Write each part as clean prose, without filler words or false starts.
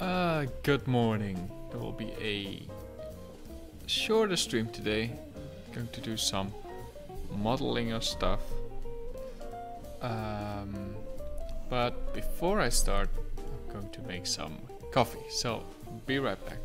Good morning. There will be a shorter stream today. Going to do some modeling of stuff. But before I start, I'm going to make some coffee. So be right back.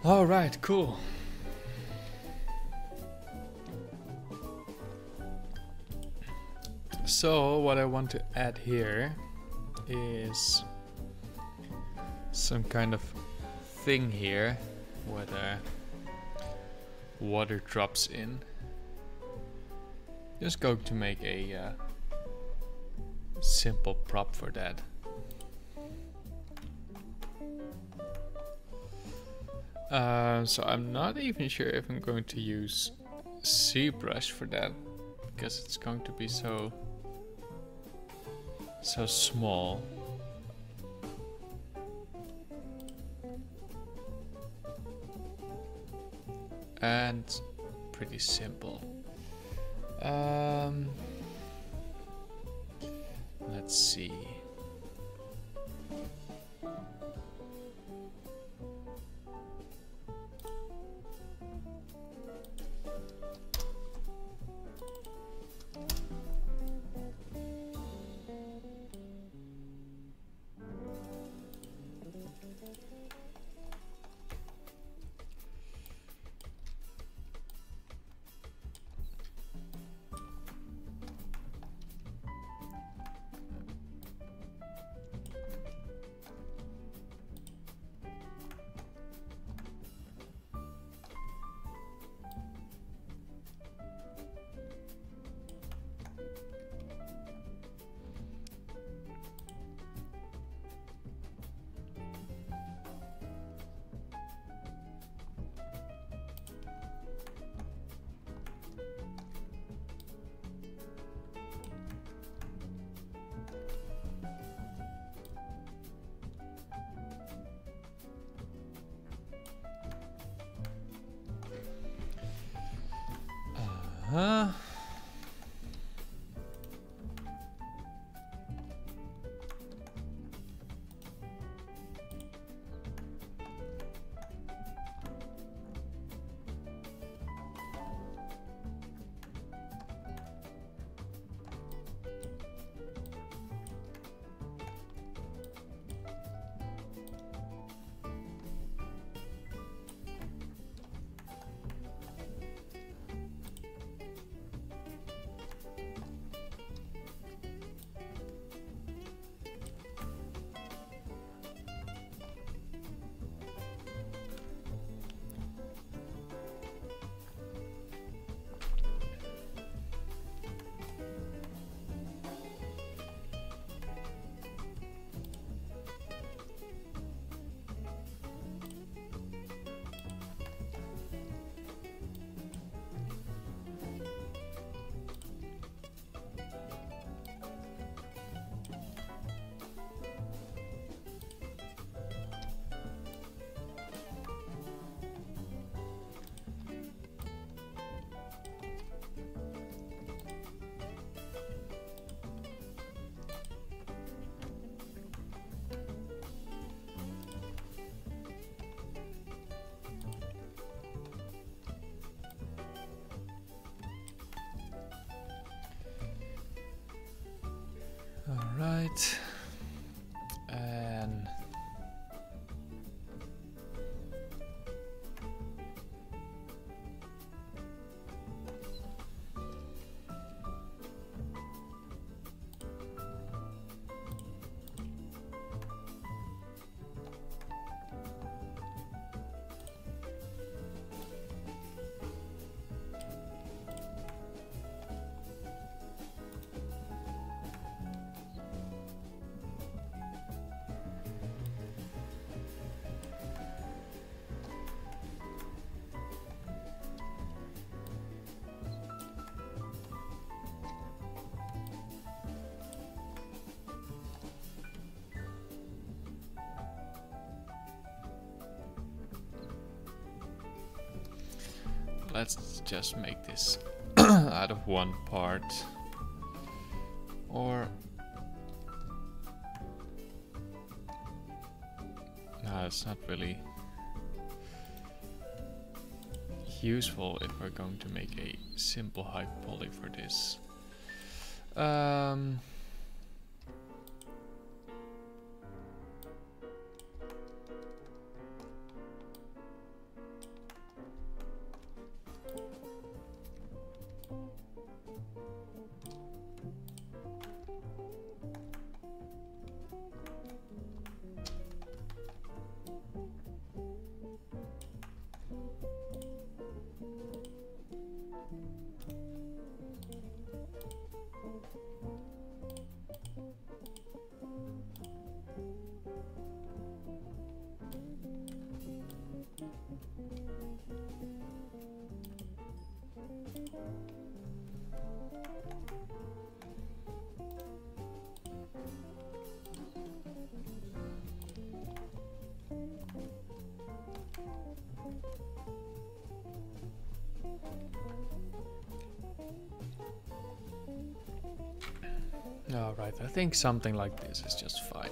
All right, cool. So what I want to add here is some kind of thing here where the water drops in. Just going to make a simple prop for that. So I'm not even sure if I'm going to use ZBrush for that, because it's going to be so small. And pretty simple. Let's see. Huh? All right, and let's just make this out of one part. Or no, it's not really useful if we're going to make a simple high poly for this. Alright, I think something like this is just fine.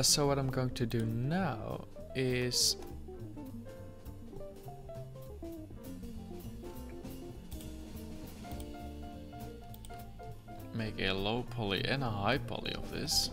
So what I'm going to do now is make a low poly and a high poly of this.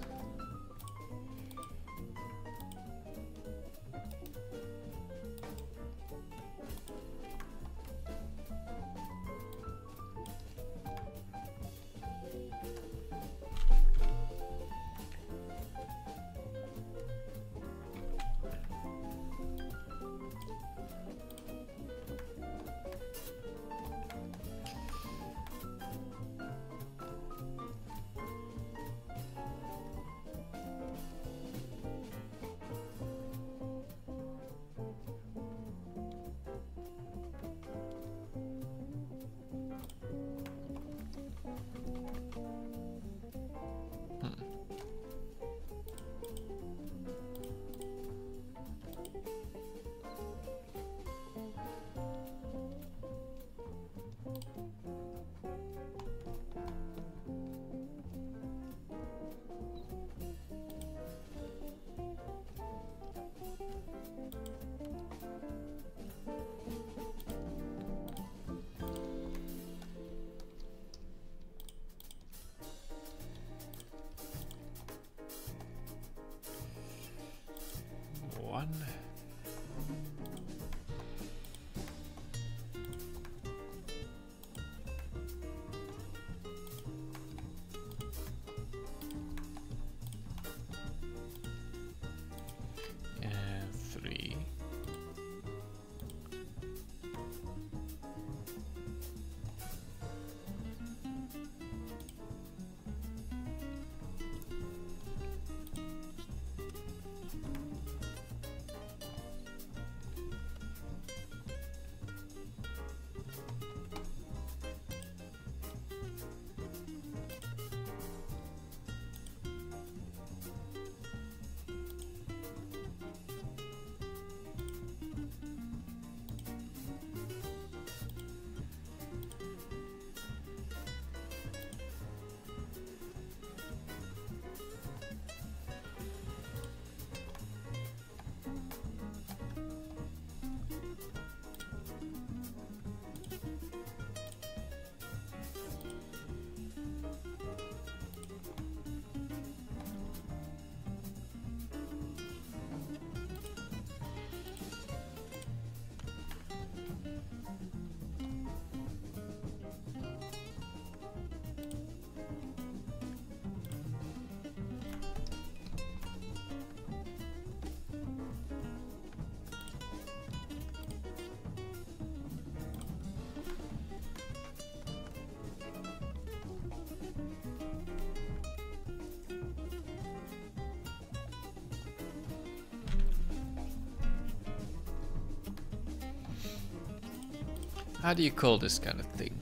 How do you call this kind of thing?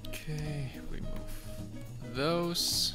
Okay, remove those.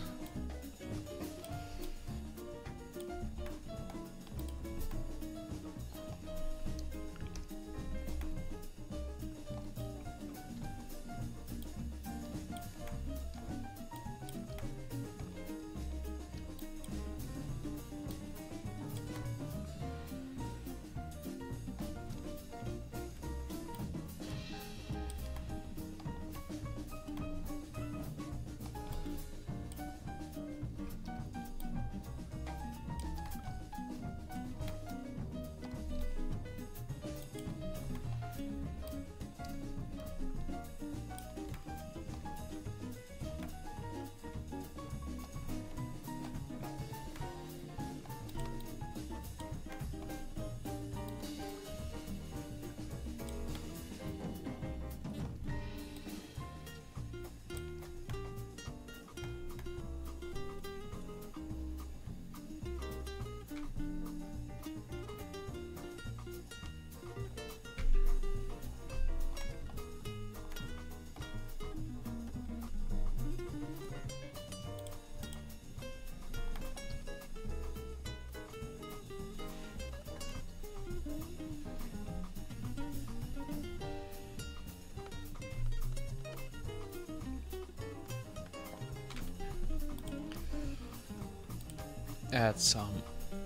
Add some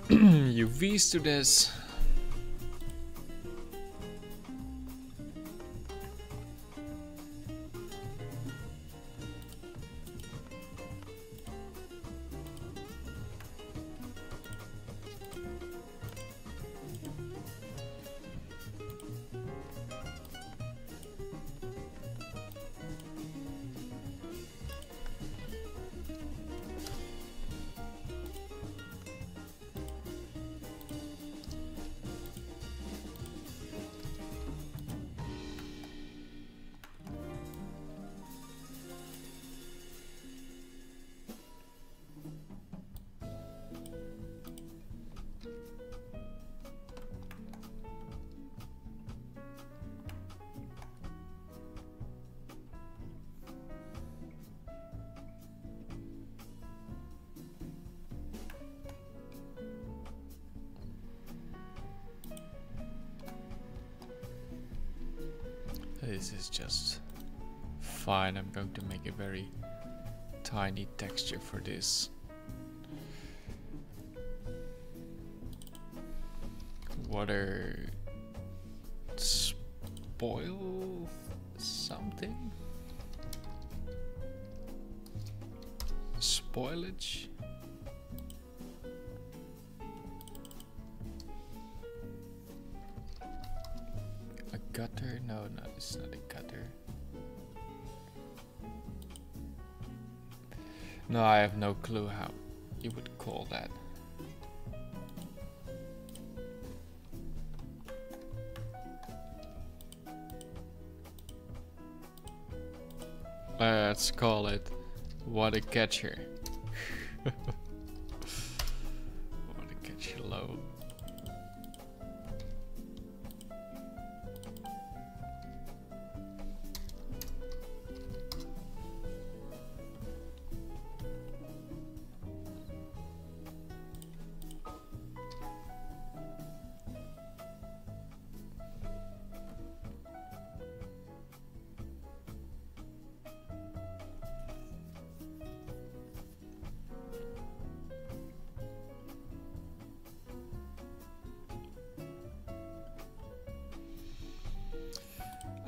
UVs to this. This is just fine. I'm going to make a very tiny texture for this. Water spoil something? Spoilage? A gutter? No, it's not a gutter. No, I have no clue how you would call that. Let's call it water catcher. Water catcher low.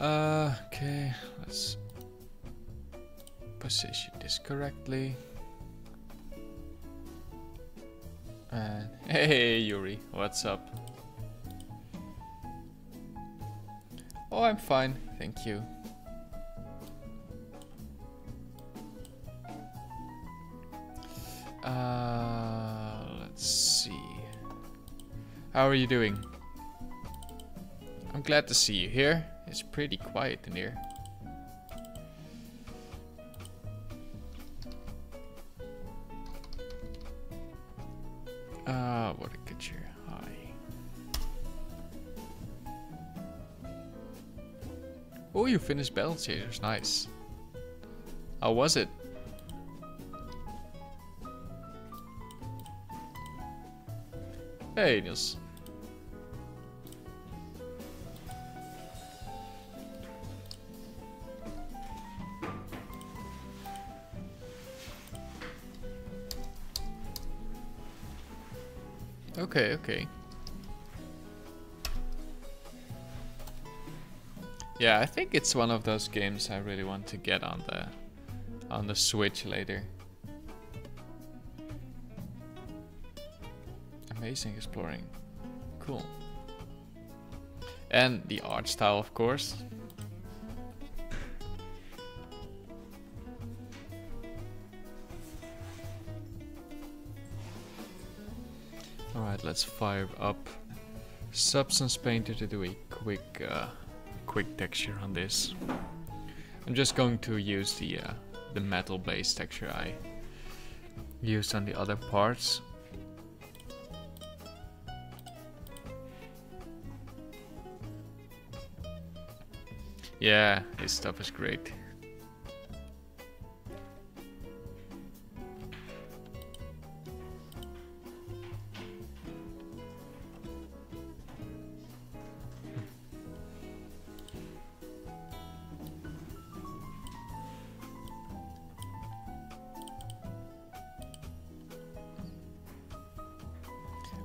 Okay, let's position this correctly. And hey Yuri, what's up? Oh, I'm fine, thank you. Let's see. How are you doing? I'm glad to see you here. It's pretty quiet in here. What a good cheer. Hi. Oh, you finished Battle Chasers. Nice. How was it? Hey, Niels. Okay, okay. Yeah, I think it's one of those games I really want to get on the Switch later. Amazing exploring. Cool. And the art style, of course. Alright, let's fire up Substance Painter to do a quick texture on this. I'm just going to use the metal based texture I used on the other parts. Yeah, his stuff is great.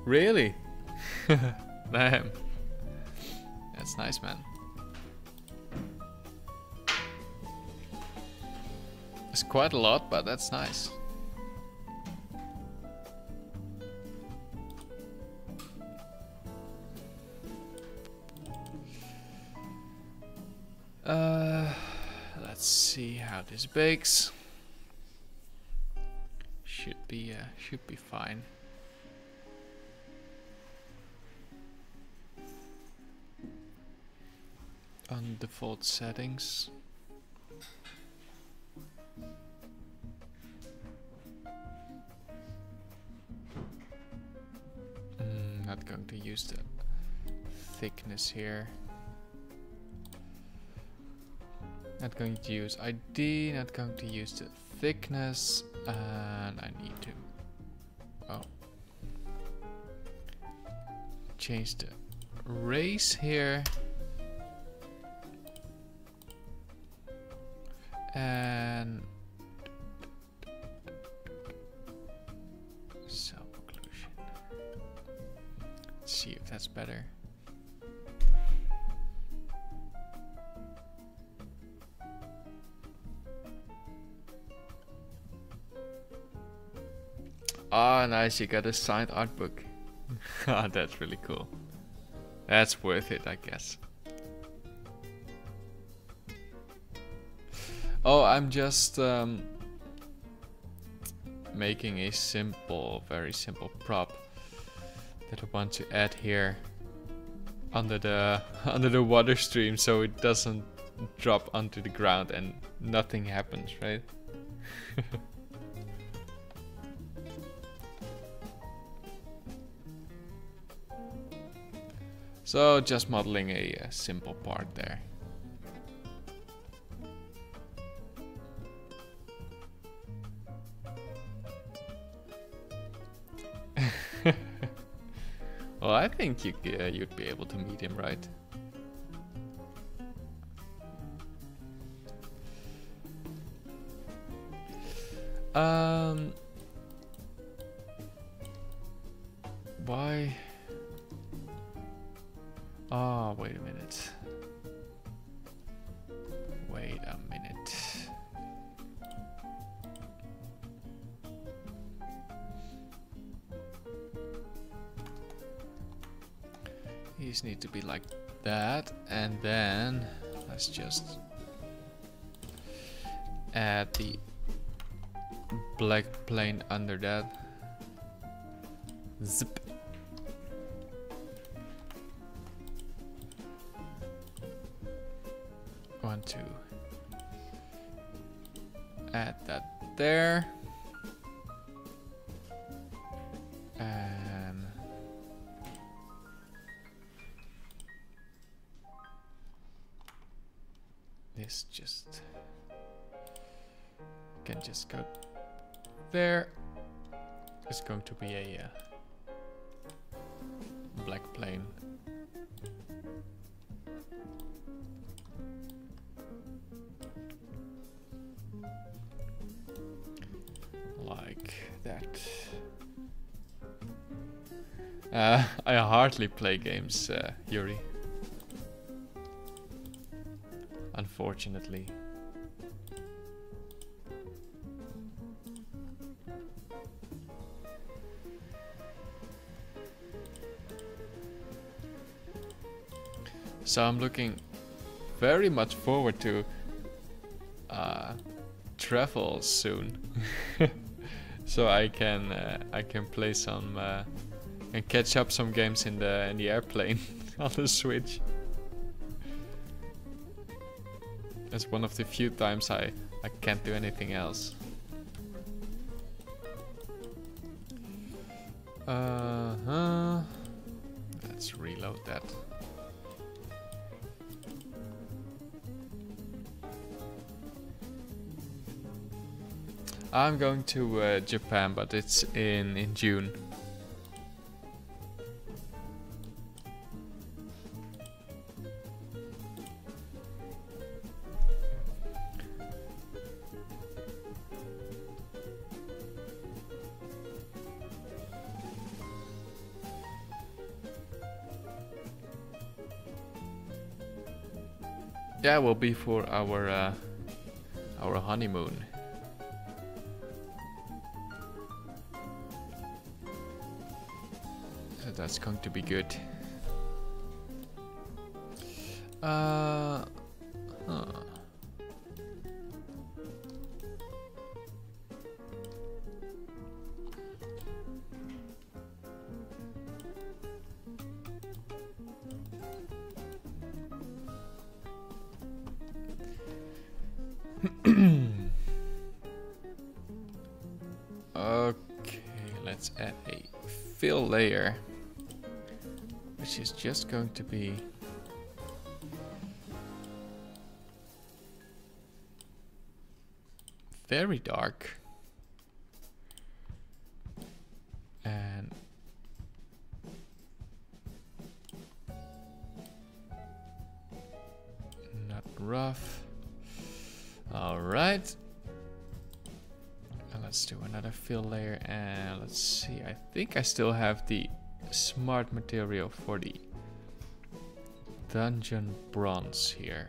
Really? Damn. That's nice, man. It's quite a lot, but that's nice. Let's see how this bakes. Should be fine. On default settings. Not going to use the thickness here. Not going to use ID, not going to use the thickness, and I need to change the race here. And self-occlusion. Let's see if that's better. Ah, nice, you got a signed art book. Ah, that's really cool. That's worth it, I guess. Oh, I'm just making a very simple prop that I want to add here under the water stream, so it doesn't drop onto the ground and nothing happens, right? So just modeling a simple part there. Well, I think you'd be able to meet him, right? Why? Oh, wait a minute. these need to be like that, and then let's just add the black plane under that. Zip. Want to add that there, and this just can just go there. It's going to be a black plane. Like that. I hardly play games, Yuri. Unfortunately. So I'm looking very much forward to travel soon, so I can play some and catch up some games in the airplane on the Switch. It's one of the few times I can't do anything else. Let's reload that. I'm going to Japan, but it's in June. Yeah, will be for our honeymoon. So that's going to be good. Huh. Okay, let's add a fill layer, which is just going to be very dark and not rough. All right. Let's do another fill layer, and let's see, I think I still have the smart material for the dungeon bronze here.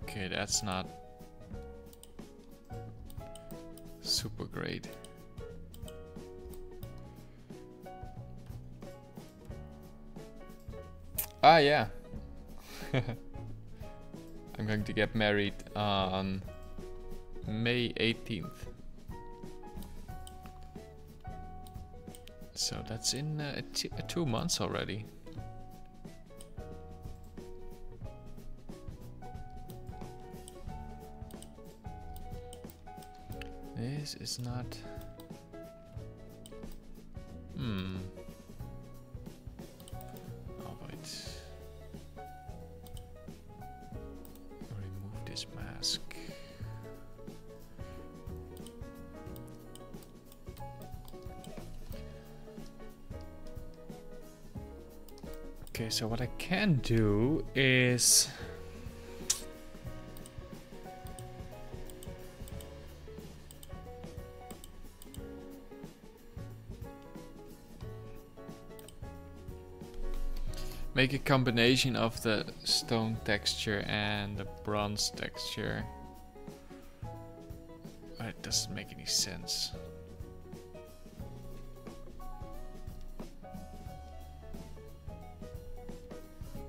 Okay, that's not super great. Ah, yeah. I'm going to get married on May 18th. So that's in 2 months already. This is not... Oh, wait. Remove this mask. Okay, so what I can do is... make a combination of the stone texture and the bronze texture. But it doesn't make any sense.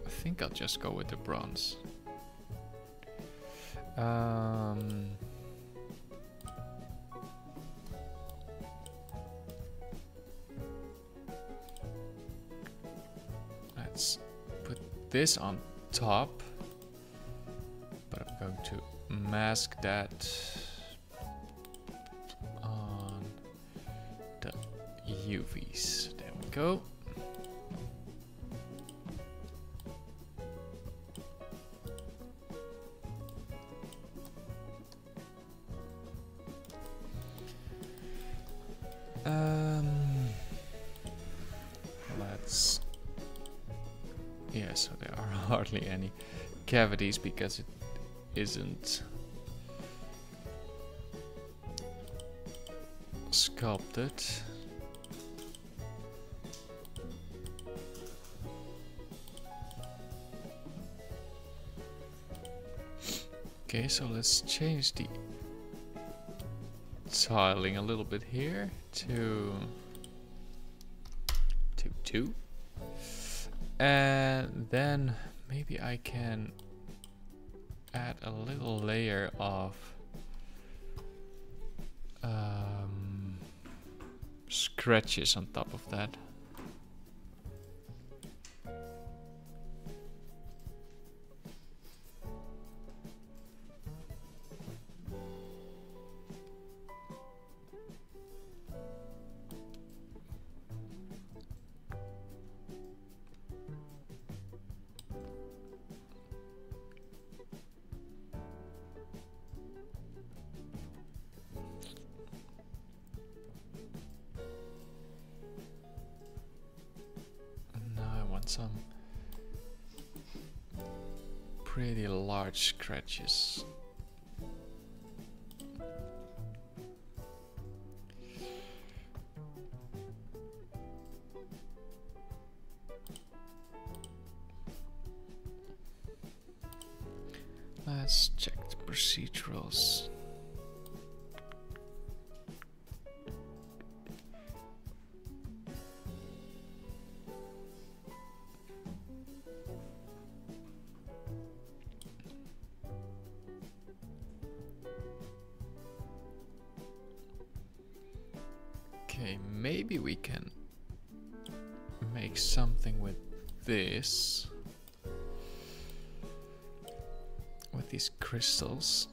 I think I'll just go with the bronze. Let's put this on top, but I'm going to mask that on the UVs. There we go. Let's... Yeah, so there are hardly any cavities because it isn't sculpted. Okay, so let's change the tiling a little bit here to 2. And then maybe I can add a little layer of scratches on top of that. Some pretty large scratches. Let's check the procedurals. Okay, maybe we can make something with this, with these crystals.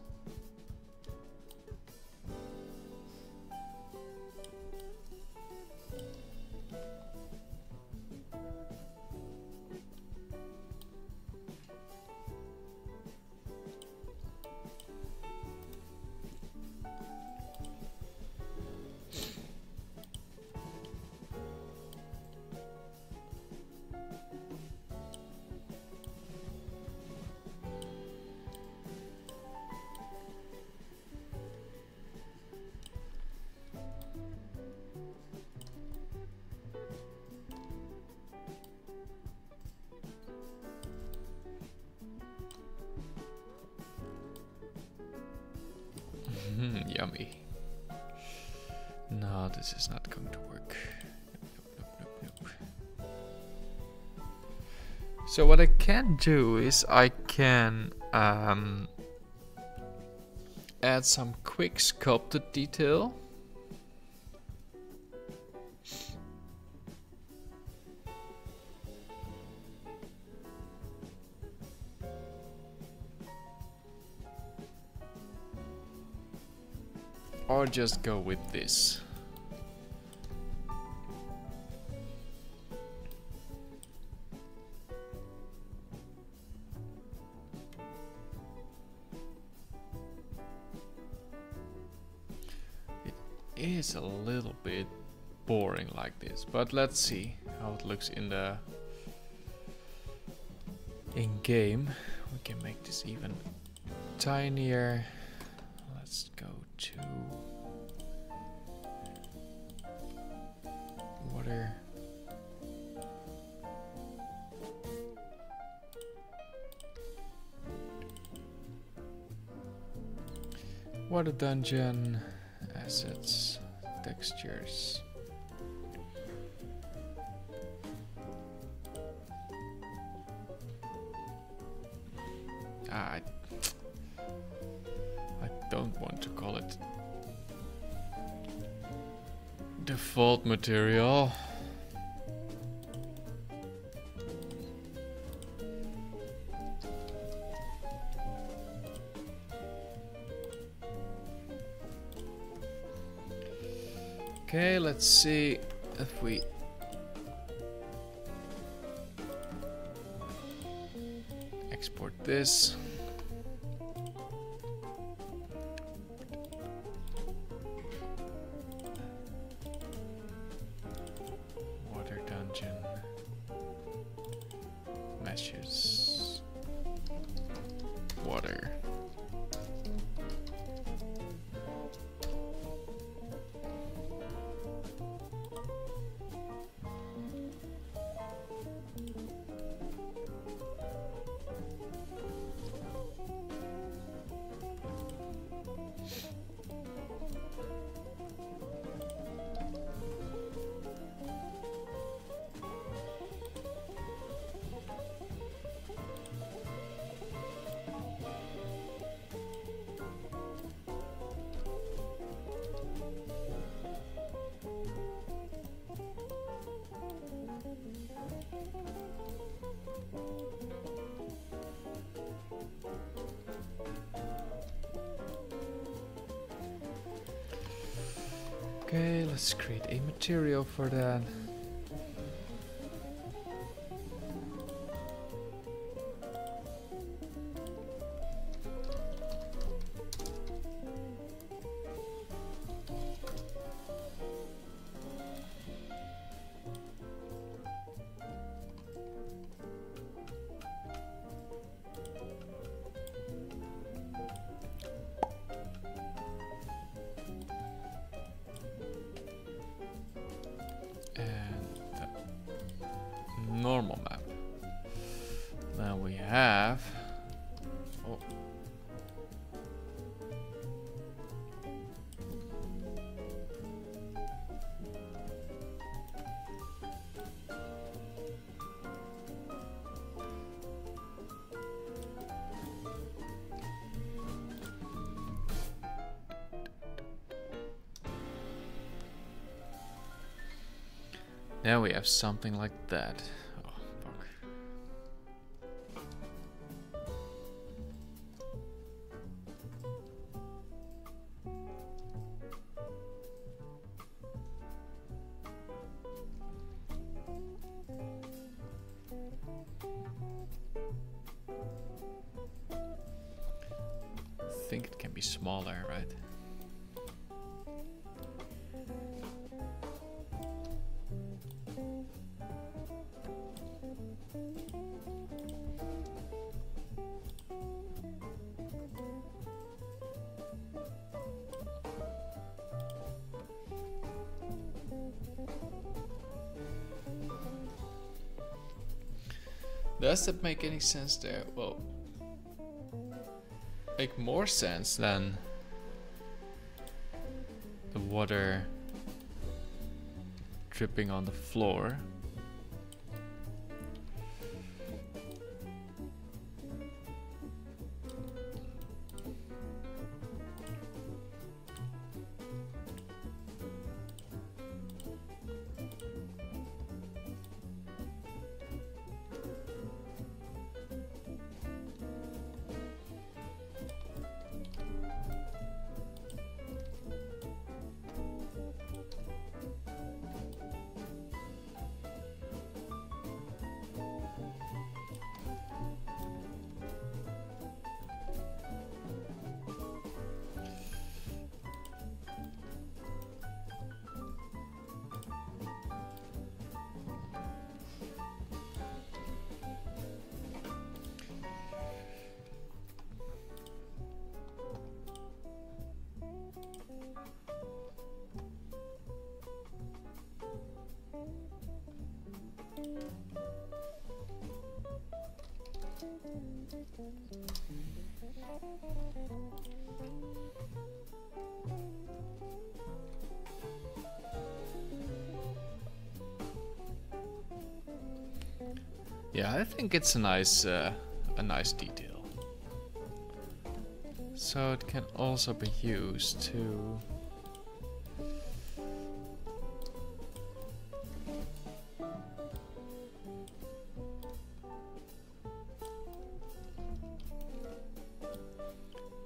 Yummy. No, this is not going to work. Nope. So what I can do is I can add some quick sculpted detail. Or just go with this. It is a little bit boring like this, but let's see how it looks in the in-game. We can make this even tinier. Let's go to water. Water dungeon, assets, textures. I don't want to call it default material. Okay, let's see if we export this. Water dungeon. Meshes. Water. Okay, let's create a material for that. Normal map. Now we have. Oh. Now we have something like that. Oh, fuck. I think it can be smaller, right? Does that make any sense there? Well, make more sense than the water dripping on the floor. Yeah, I think it's a nice detail. So it can also be used to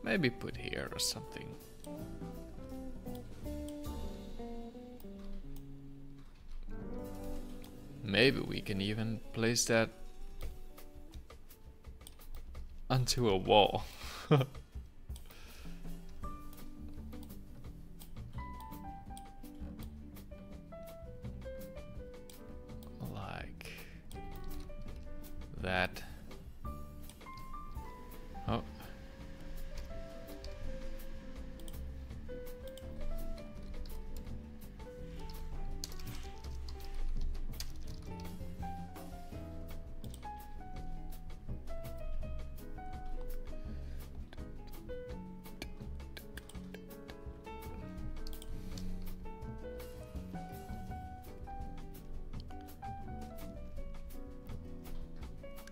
maybe put here or something. Maybe we can even place that onto a wall. Like that. Oh.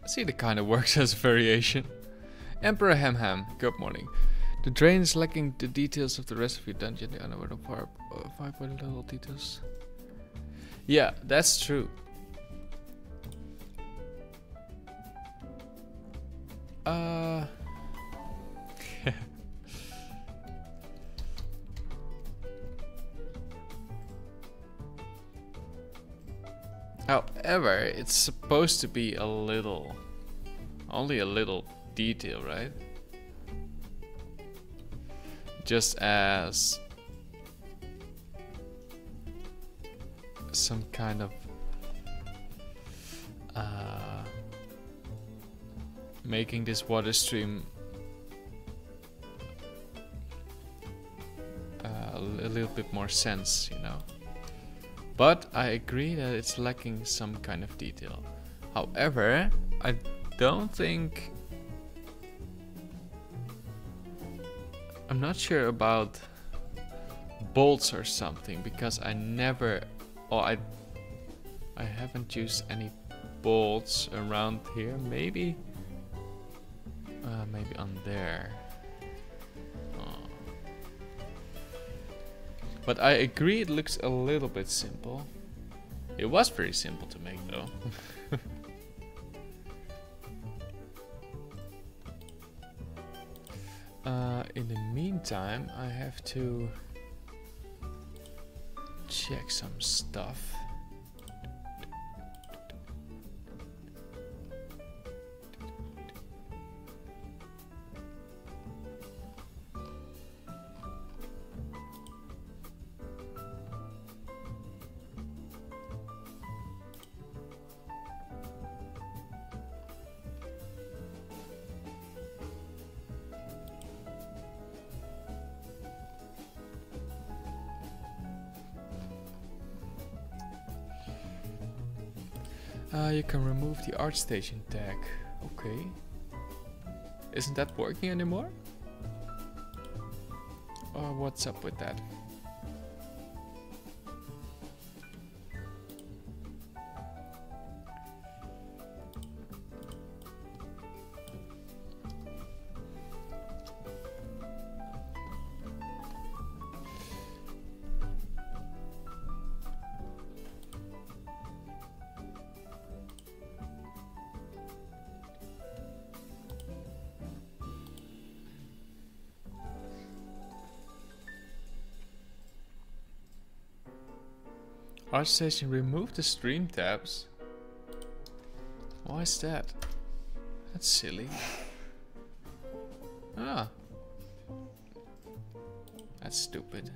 See, the kind of works as a variation. Emperor Ham, good morning. The drain is lacking the details of the rest of your dungeon. The underwater part, 5 little details. Yeah, that's true. However, it's supposed to be a little, only a little detail, right? Just as some kind of making this water stream a little bit more sense, you know. But I agree that it's lacking some kind of detail. However, I don't think... I'm not sure about bolts or something, because I never... Oh, I haven't used any bolts around here. Maybe on there. But I agree it looks a little bit simple. It was very simple to make though. In the meantime, I have to check some stuff. You can remove the ArtStation tag. Okay. Isn't that working anymore? Or what's up with that? ArtStation removed the stream tabs. Why is that? That's silly. Ah. That's stupid.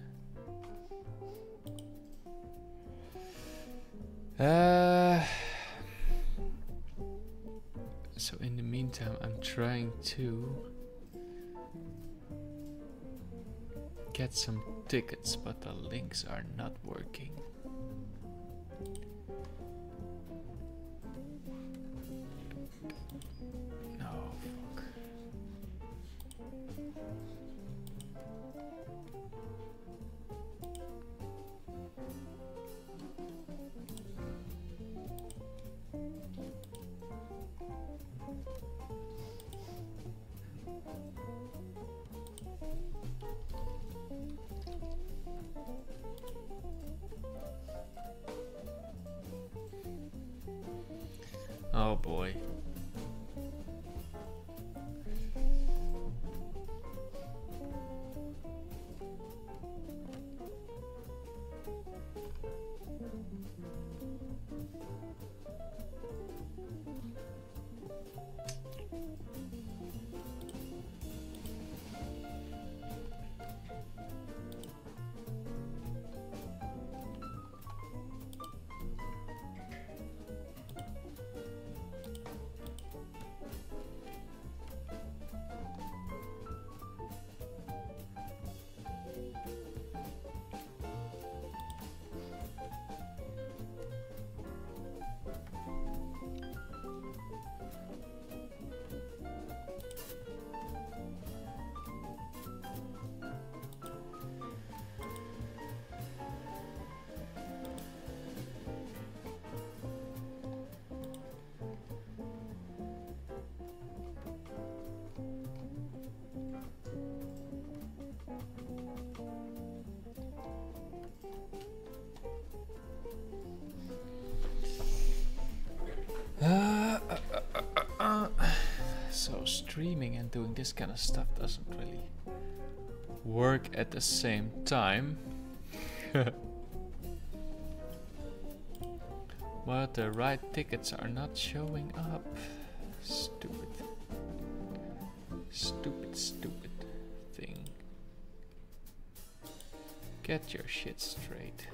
So in the meantime, I'm trying to get some tickets, but the links are not working. No, fuck. boy. So streaming and doing this kind of stuff doesn't really work at the same time. But the right tickets are not showing up. Stupid. Stupid, stupid thing. Get your shit straight.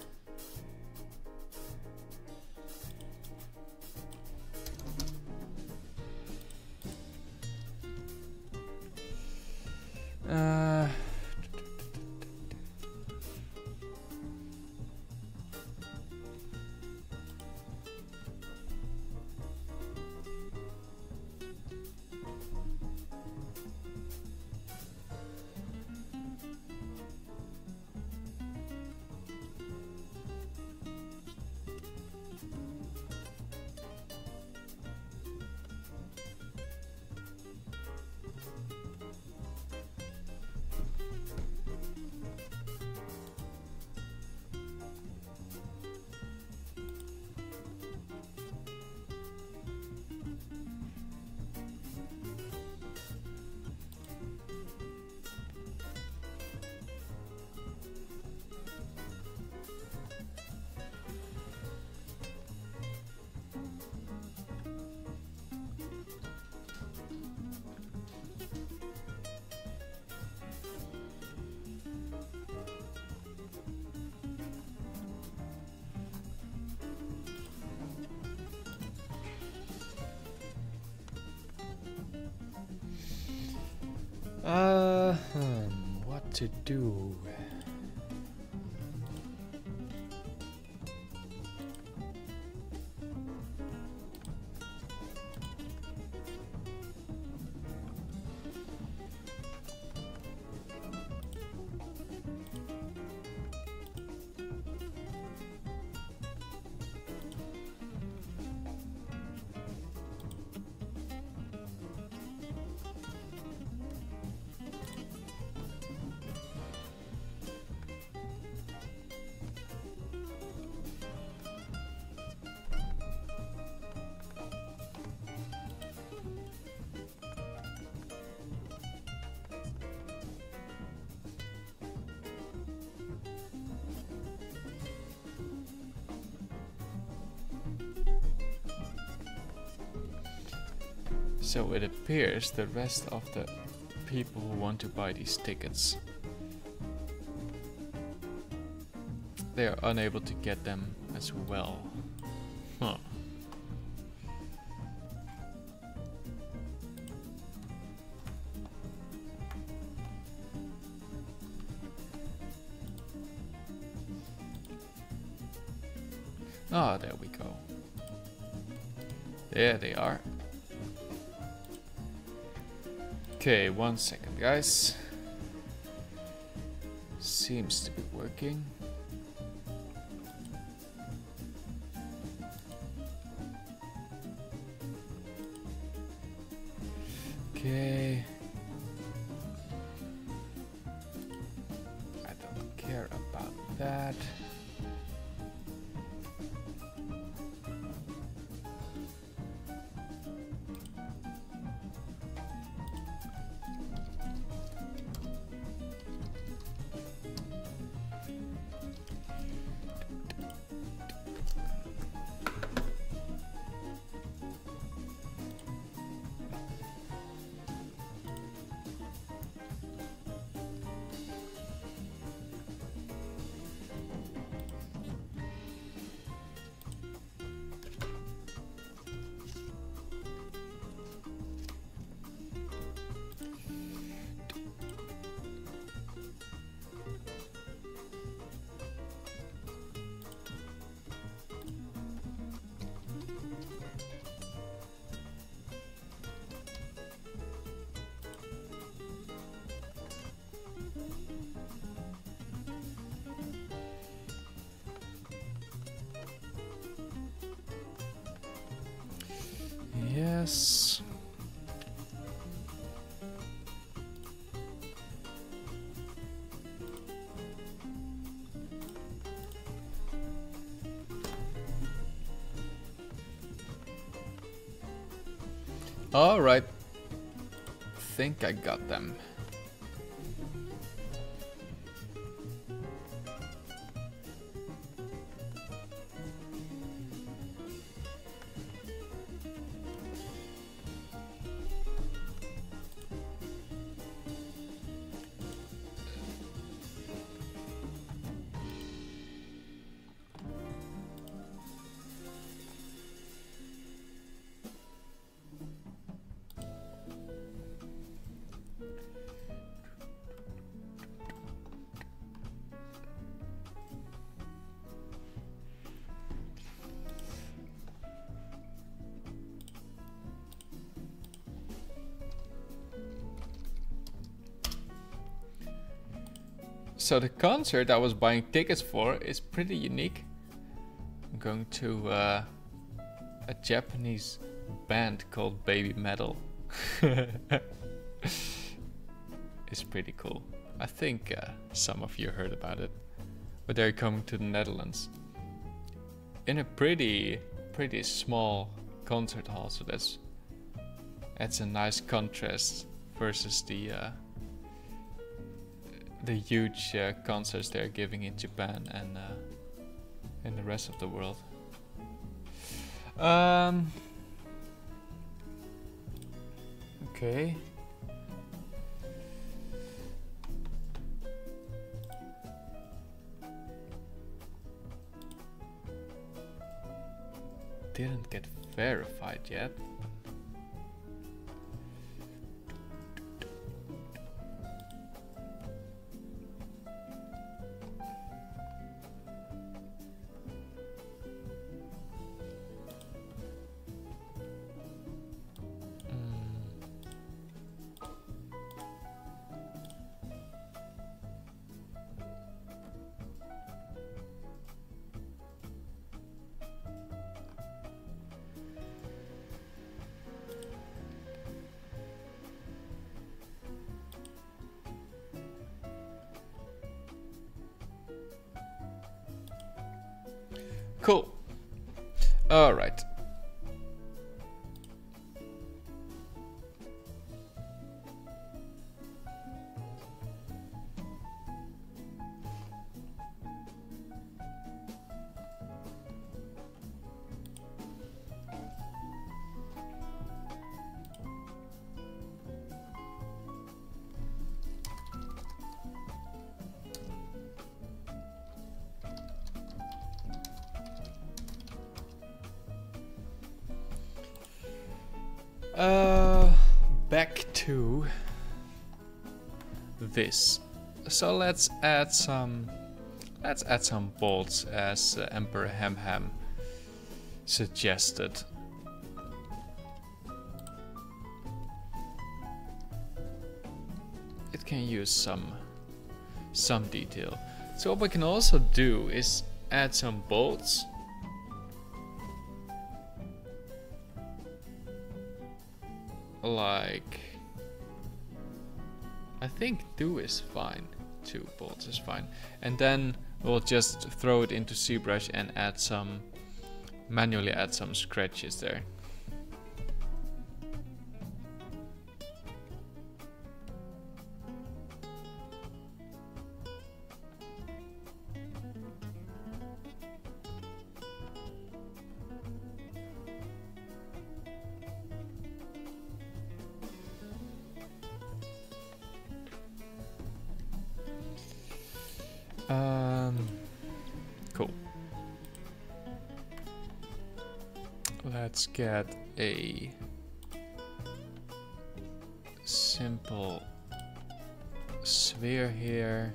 What to do? So it appears the rest of the people who want to buy these tickets, they are unable to get them as well. Huh. Ah, there we go. There they are. Okay, 1 second, guys. Seems to be working. Okay. I don't care about that. Yes. All right. Think I got them. So the concert I was buying tickets for is pretty unique. I'm going to a Japanese band called Baby Metal. It's pretty cool. I think some of you heard about it. But they're coming to the Netherlands. In a pretty small concert hall, so that's a nice contrast versus the huge concerts they're giving in Japan and in the rest of the world. Okay. Didn't get verified yet. Cool. All right. Back to this. So let's add some bolts as Emperor Hamham suggested. It can use some detail. So what we can also do is add some bolts. Like, I think 2 is fine. 2 bolts is fine. And then we'll just throw it into ZBrush and manually add some scratches there. Cool. Let's get a simple sphere here.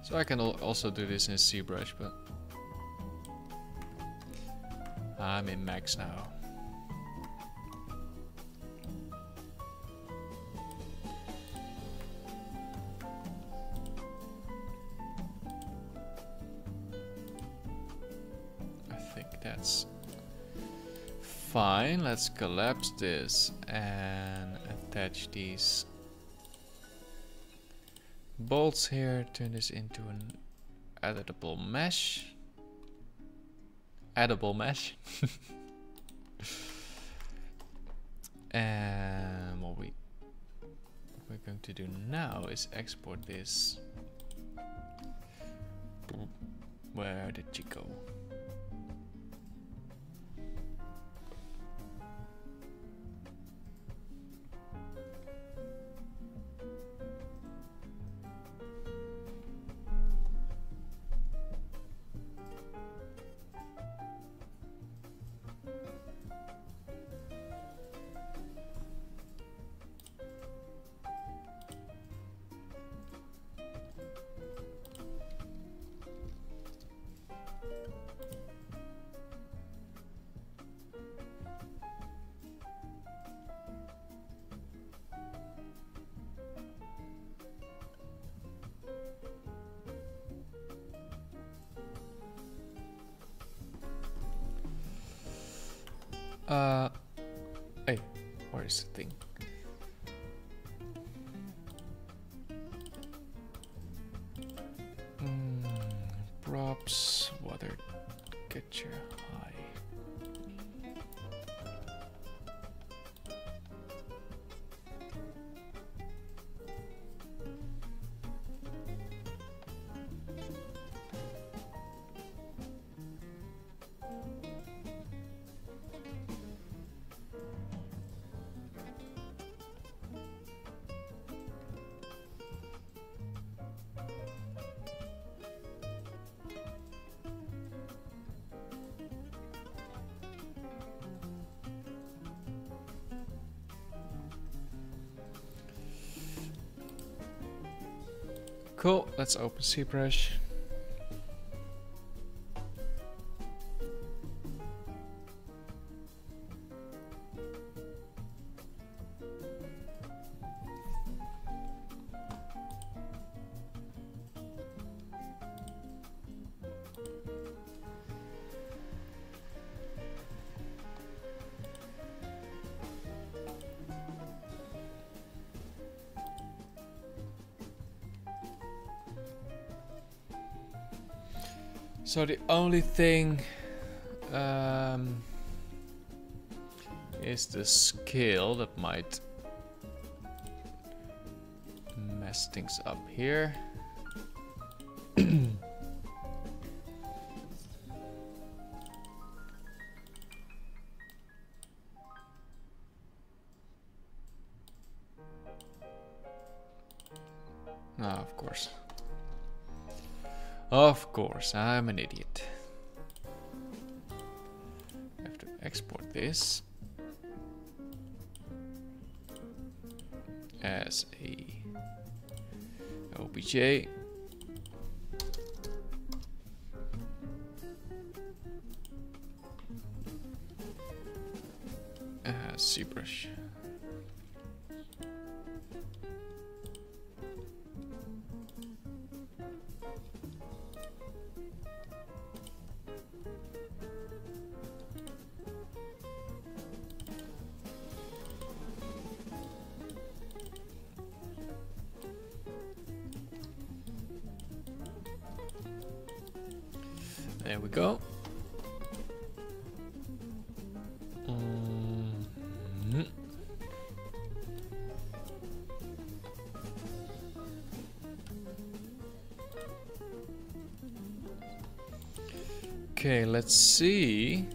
So I can also do this in ZBrush, but I'm in Max now. I think that's fine. Let's collapse this and attach these bolts here. Turn this into an editable mesh. Edible mesh. And what we're going to do now is export this. Where did you go? Hey, where is the thing? Props, water, get your high. Cool, let's open ZBrush. So the only thing is the scale that might mess things up here. Of course. Of course, I'm an idiot. I have to export this as a OBJ. ZBrush. There we go. Okay, let's see.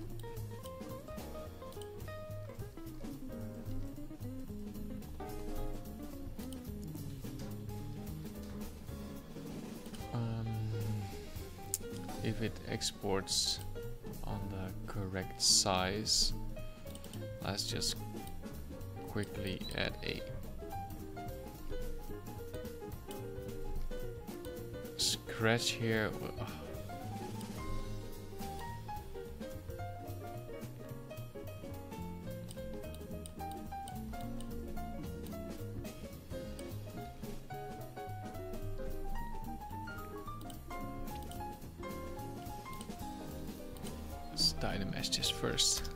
If it exports on the correct size. Let's just quickly add a scratch here. Ugh. Let's dye the mesh just first.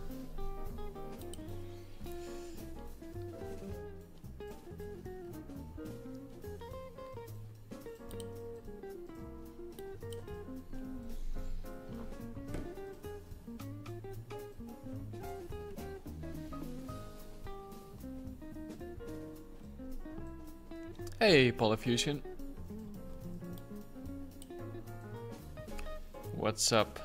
Hey, Polyfusion. What's up?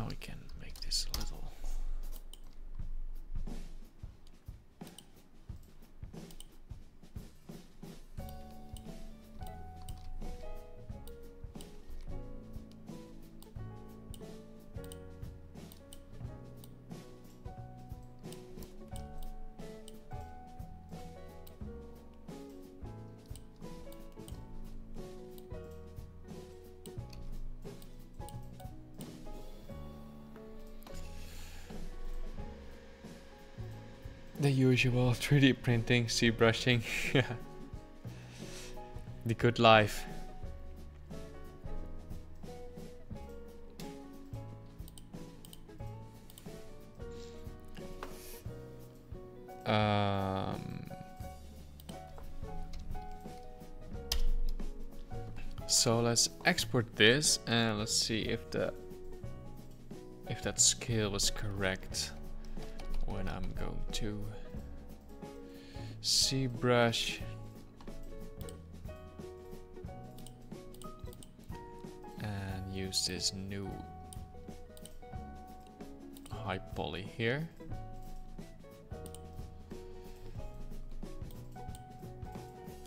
We can make this a little. The usual 3D printing, ZBrushing, the good life. So let's export this and let's see if that scale was correct. When I'm going to ZBrush and use this new high poly here.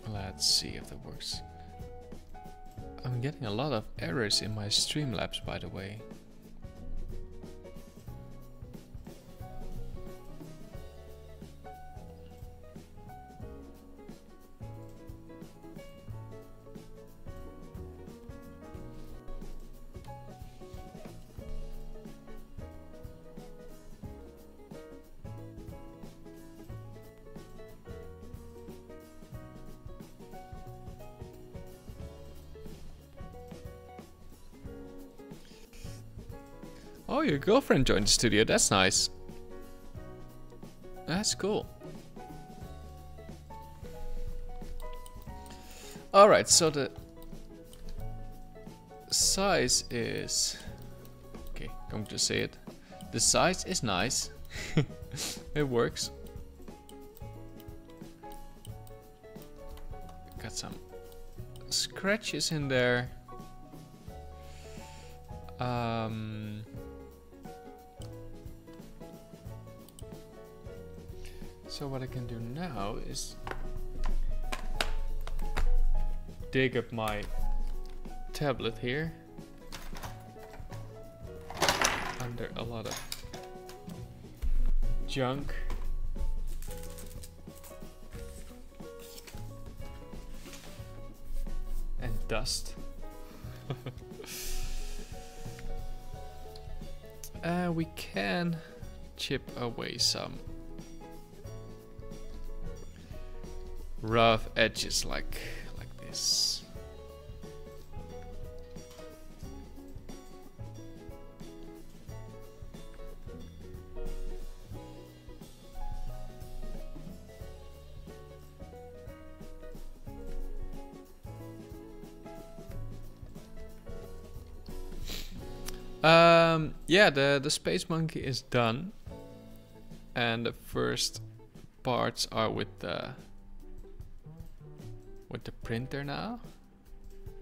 Let's see if that works. I'm getting a lot of errors in my Streamlabs, by the way. Oh, your girlfriend joined the studio. That's nice. That's cool. Alright, so the size is... Okay, I'm going to say it. The size is nice. It works. Got some scratches in there. So what I can do now is dig up my tablet here under a lot of junk. And dust. We can chip away some rough edges like this. Yeah, the Space Monkey is done, and the first parts are with the printer now.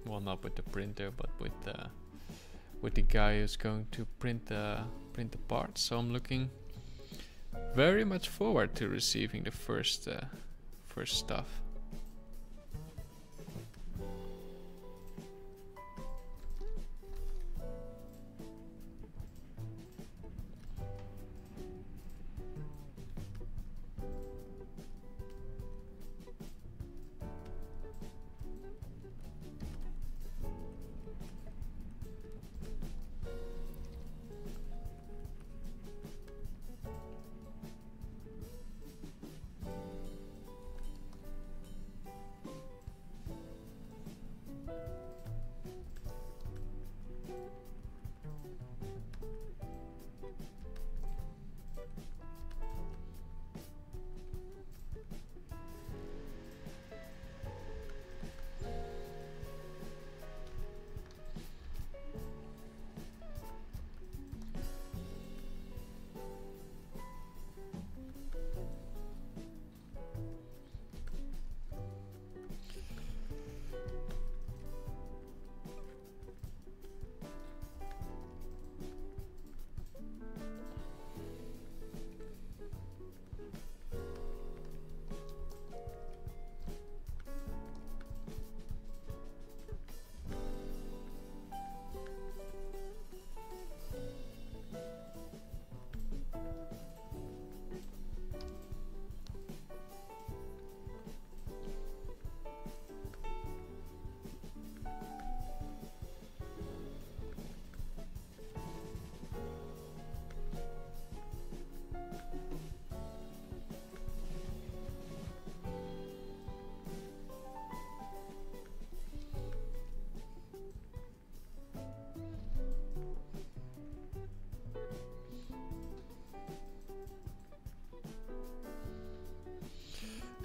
Well, not with the printer, but with the guy who's going to print the parts. So I'm looking very much forward to receiving the first stuff.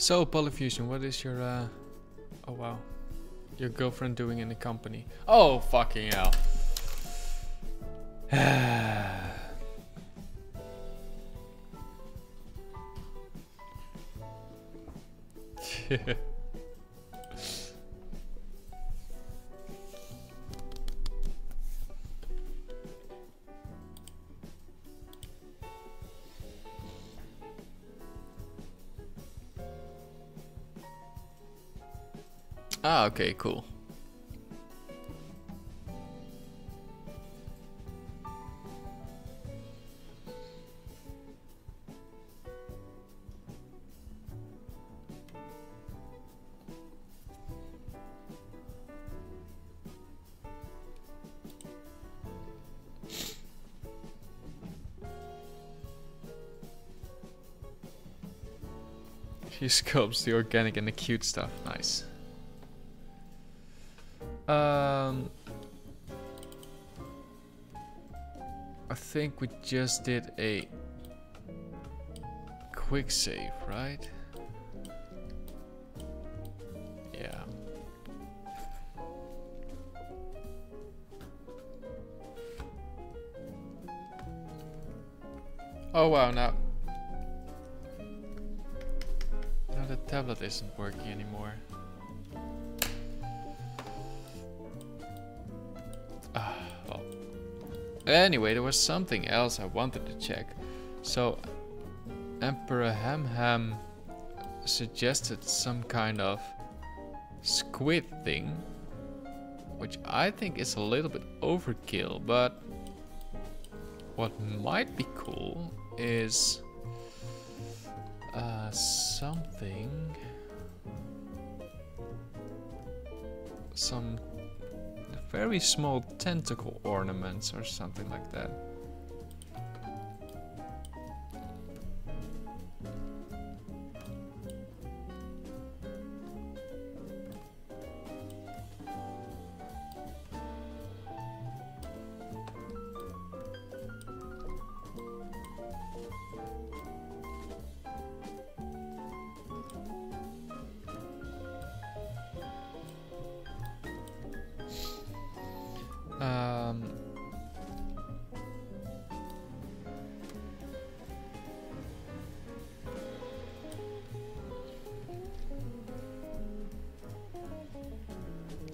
So, Polyfusion, what is your, oh wow, your girlfriend doing in the company? Oh, fucking hell. Ah, okay, cool. She scopes the organic and the cute stuff. Nice. I think we just did a quick save, right? Yeah. Oh wow, now the tablet isn't working anymore. Well. Anyway, there was something else I wanted to check. So, Emperor Ham suggested some kind of squid thing, which I think is a little bit overkill, but what might be cool is some very small tentacle ornaments or something like that.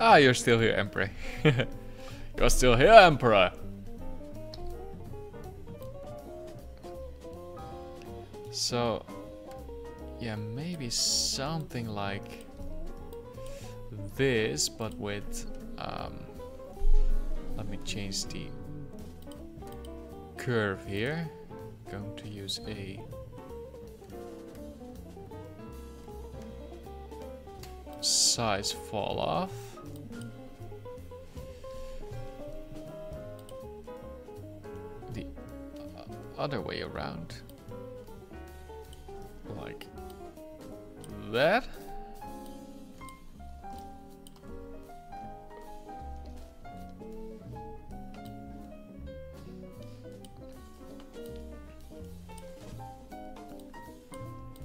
Ah, you're still here, Emperor. You're still here, Emperor. So, yeah, maybe something like this, but with, let me change the curve here. Going to use a size fall off. The other way around, like that.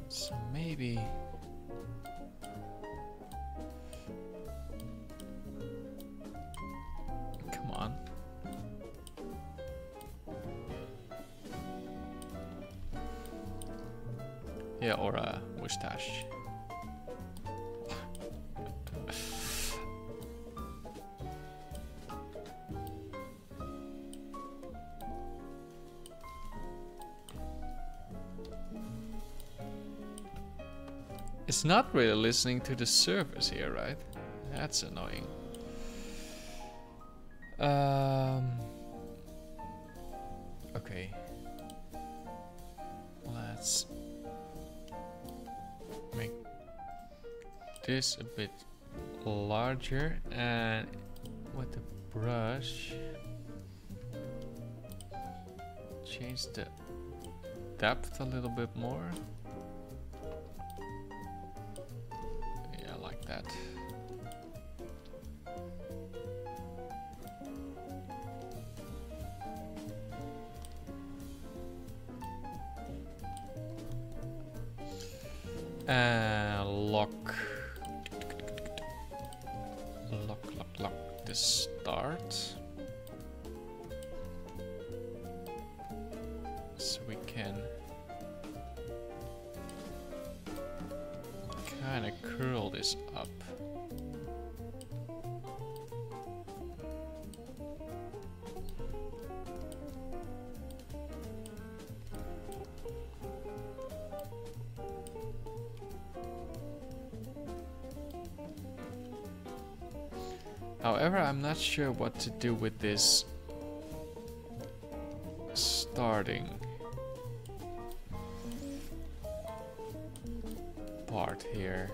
So maybe come on. Yeah, or a mustache. It's not really listening to the servers here, right? That's annoying. Okay. Let's make this a bit larger, and with the brush change the depth a little bit more. Yeah, like that. lock the start. So we can kind of curl this up. However, I'm not sure what to do with this starting part here.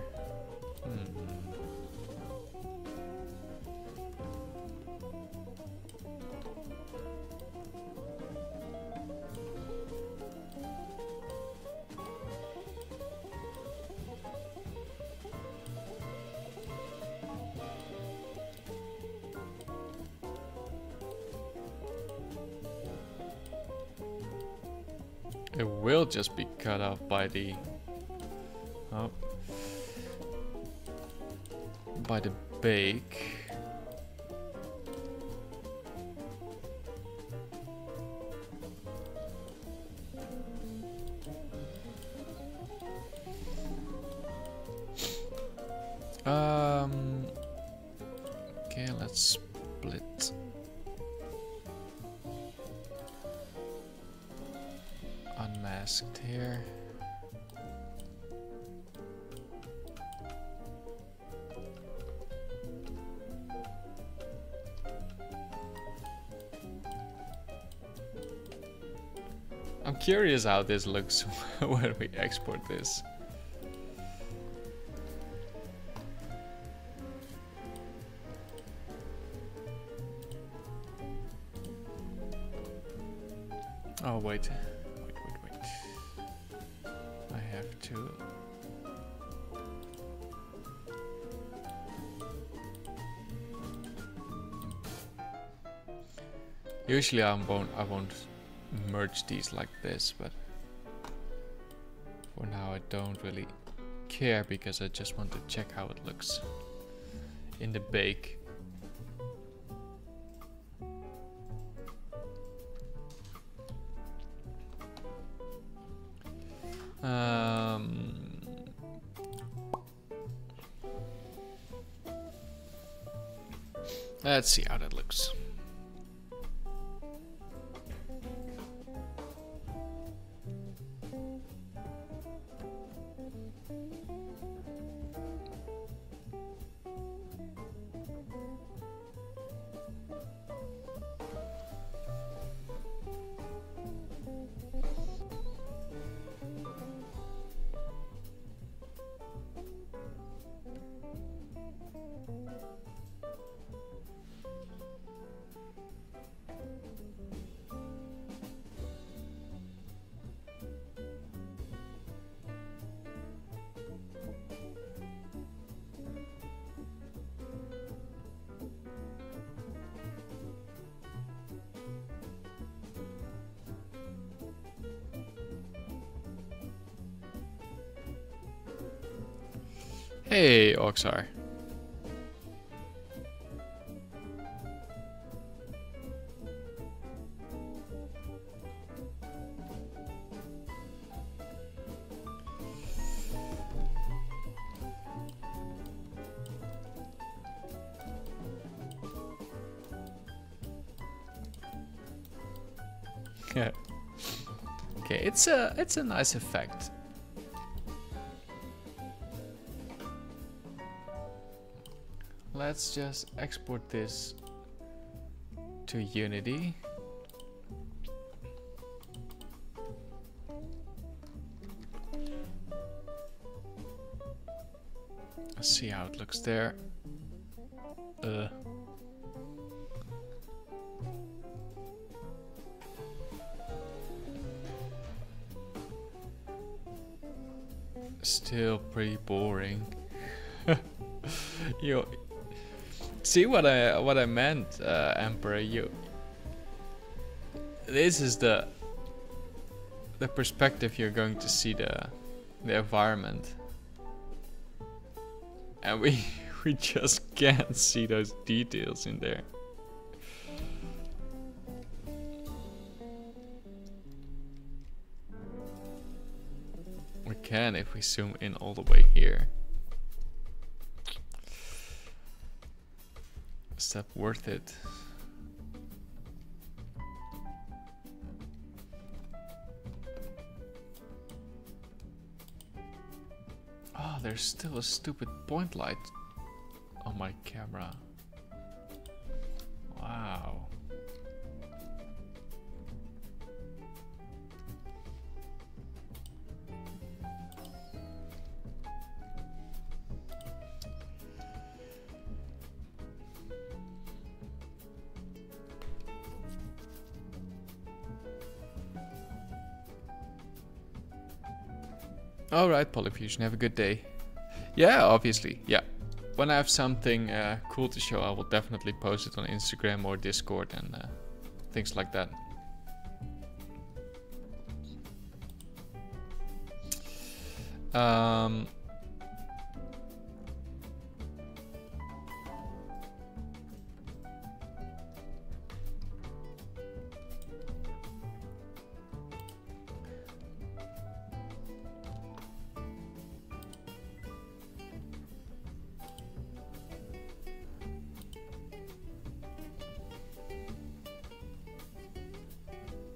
It will just be cut off by the bake. Okay, let's split. Unmasked here. I'm curious how this looks when we export this. Oh wait. I have to. Usually I won't merge these like this, but for now I don't really care because I just want to check how it looks in the bake. Let's see how that looks. Hey, Oxar. Okay, it's a nice effect. Let's just export this to Unity. Let's see how it looks there. Still pretty boring. You see what I meant, Emperor? This is the perspective you're going to see the environment. And we we just can't see those details in there. We can if we zoom in all the way here. Is that worth it? Oh, there's still a stupid point light on my camera. Wow. Alright, Polyfusion, have a good day. Yeah, obviously, yeah. When I have something cool to show, I will definitely post it on Instagram or Discord and things like that.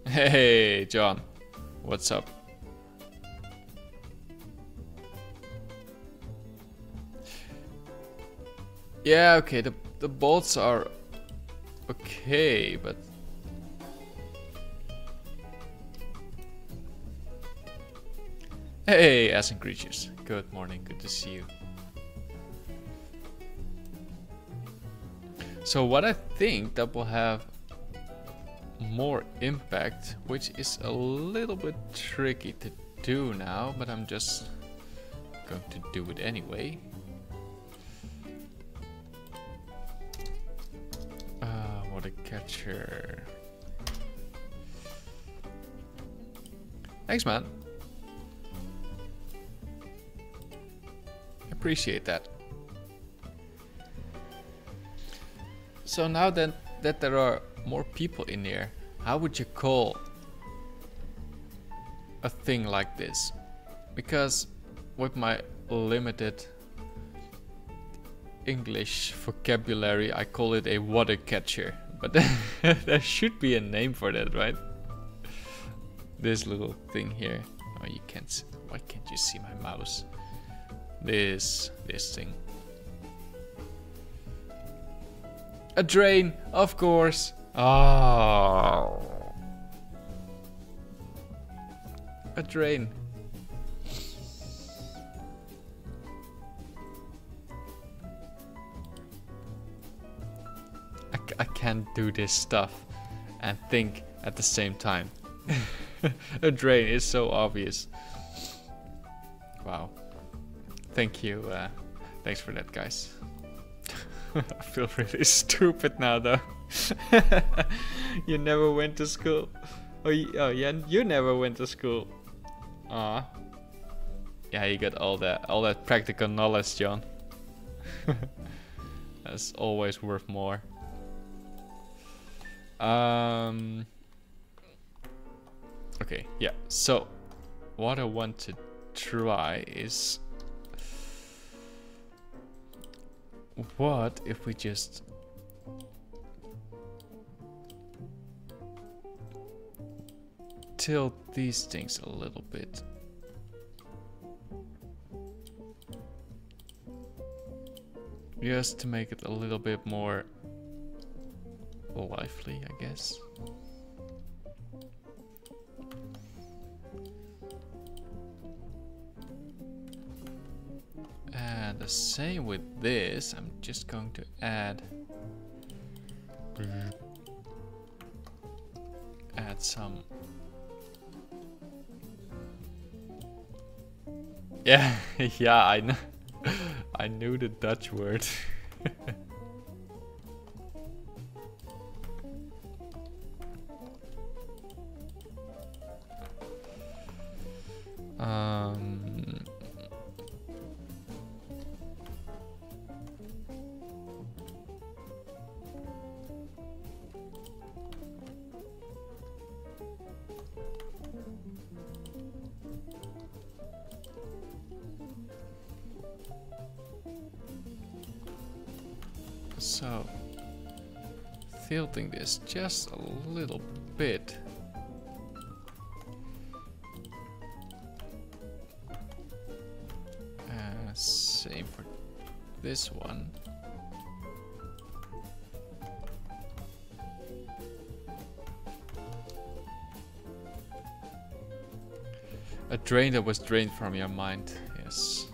Hey, John. What's up? Yeah, okay, the bolts are okay, but hey, Ashen Creatures. Good morning, good to see you. So what I think that will have more impact, which is a little bit tricky to do now, but I'm just going to do it anyway. What a catcher. Thanks, man. Appreciate that. So now that there are more people in here, how would you call a thing like this? Because with my limited English vocabulary, I call it a water catcher, but there should be a name for that, right? This little thing here. Oh, you can't. Why can't you see my mouse? This thing. A drain, of course. Oh, a drain. I can't do this stuff and think at the same time. A drain is so obvious. Wow. Thank you. Thanks for that, guys. I feel really stupid now, though. You never went to school. Oh yeah, you never went to school. Ah. Yeah, you got all that practical knowledge, John. That's always worth more. Okay, yeah. So, what I want to try is, what if we just tilt these things a little bit? Just to make it a little bit more lively, I guess. And the same with this. I'm just going to add some. Yeah, yeah, I know. I knew the Dutch word. So, tilting this just a little bit. Same for this one. A drain that was drained from your mind, yes.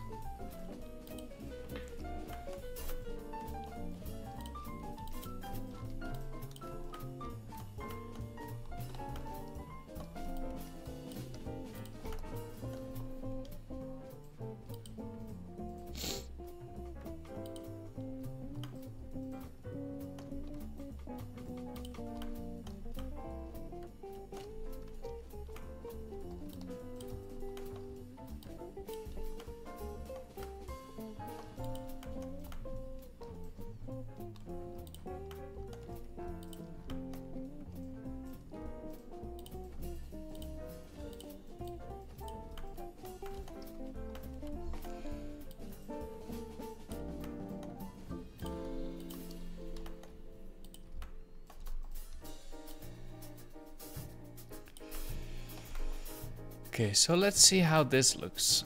Okay, so let's see how this looks.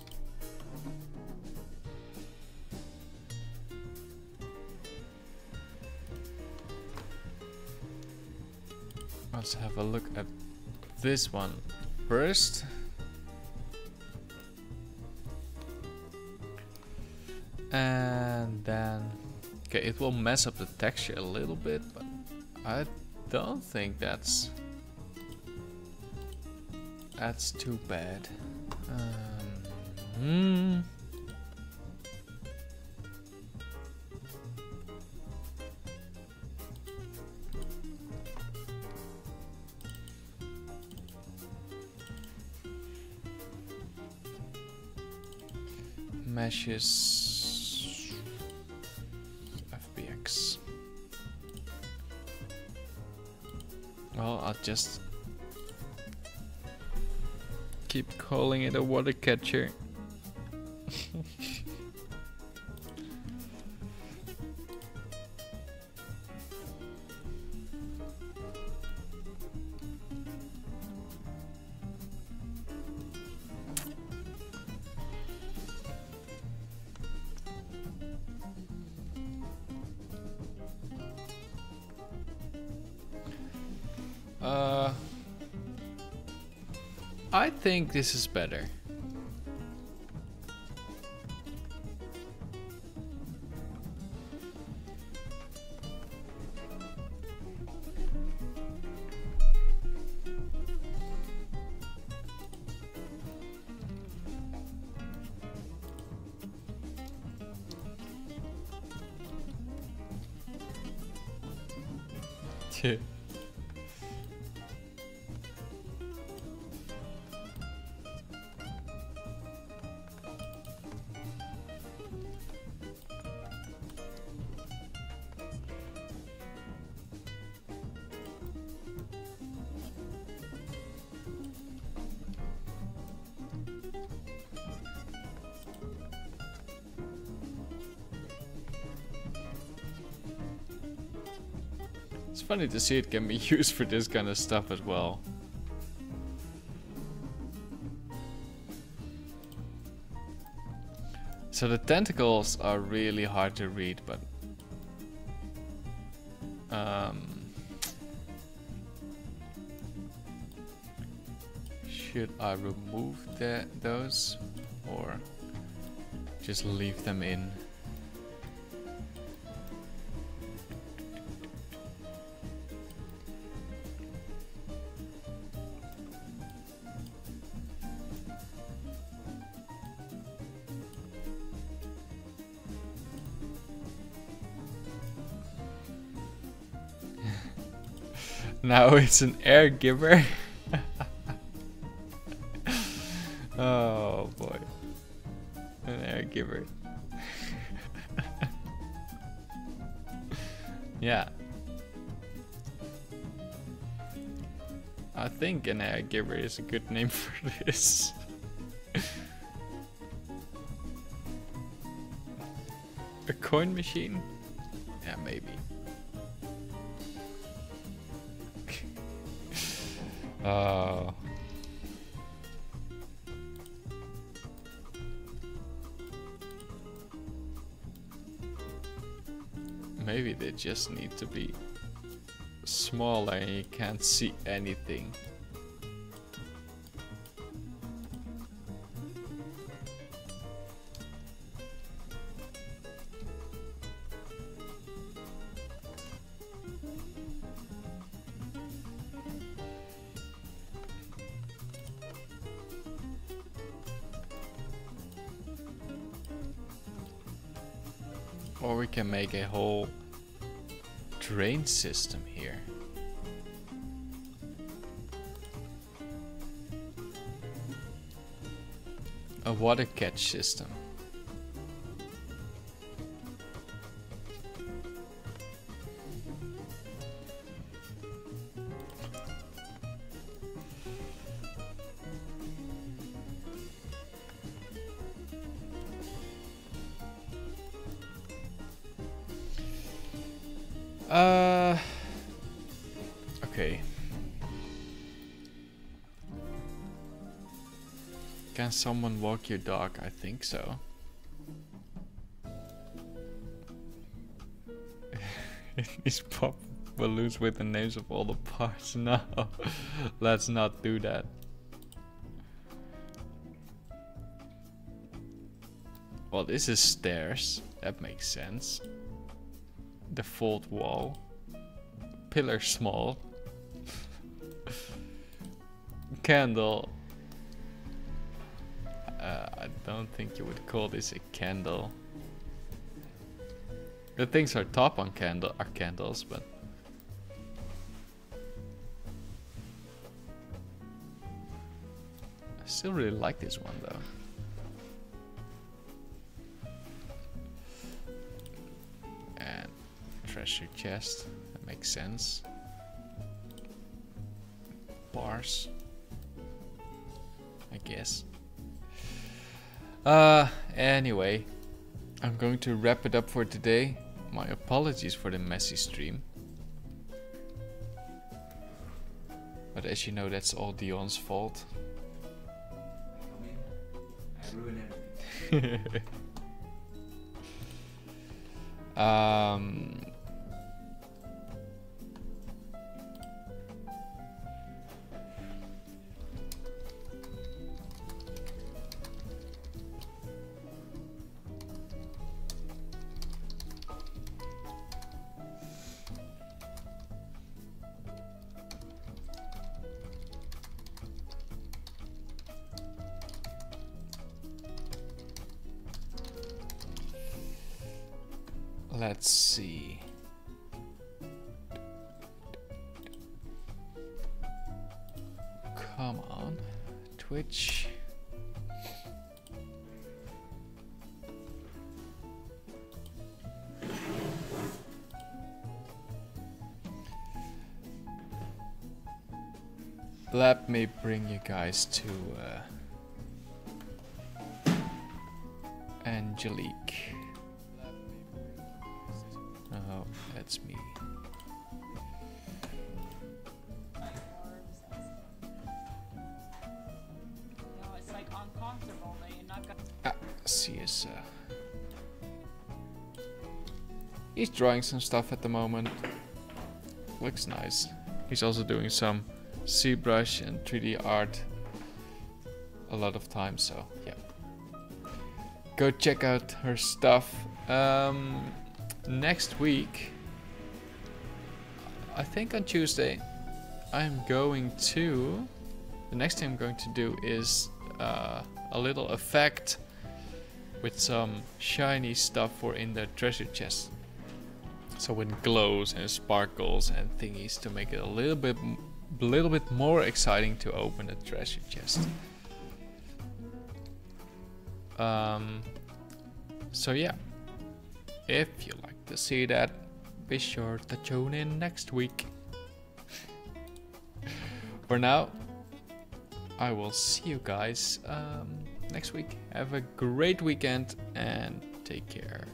Let's have a look at this one first. And then, okay, it will mess up the texture a little bit, but I don't think that's too bad. Meshes FBX. Well, I'll just keep calling it a water catcher. I think this is better. It's funny to see it can be used for this kind of stuff as well. So the tentacles are really hard to read, but should I remove those or just leave them in? Now it's an air giver. Oh boy. An air giver. Yeah. I think an air giver is a good name for this. A coin machine? Yeah, maybe. Oh. Maybe they just need to be smaller and you can't see anything. Or we can make a whole drain system here. A water catch system. Okay. Can someone walk your dog? I think so. These pop balloons with the names of all the parts. No, let's not do that. Well, this is stairs. That makes sense. Default wall. Pillar small. Candle. I don't think you would call this a candle. The things are top on candles, but I still really like this one though. And treasure chest, that makes sense. Bars, I guess. Anyway, I'm going to wrap it up for today. My apologies for the messy stream. But as you know, that's all Dion's fault. I ruin everything. Let's see. Come on, Twitch. Let me bring you guys to Angelique. Oh, that's me. No, it's like uncomfortable that you're not gonna. CS. He's drawing some stuff at the moment. Looks nice. He's also doing some ZBrush and 3D art a lot of times, so yeah. Go check out her stuff. Next week, I think on Tuesday, I'm going to... The next thing I'm going to do is a little effect with some shiny stuff for in the treasure chest. So it glows and sparkles and thingies to make it a little bit more exciting to open the treasure chest. So yeah, if you like to see that, be sure to tune in next week. For now, I will see you guys next week. Have a great weekend and take care.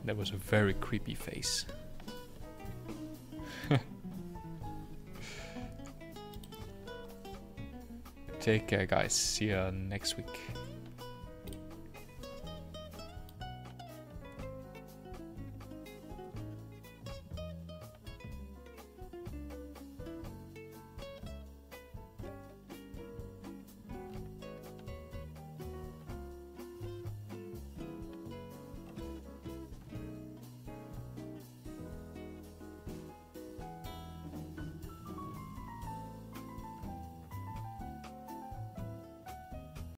That was a very creepy face. Take care, guys. See you next week.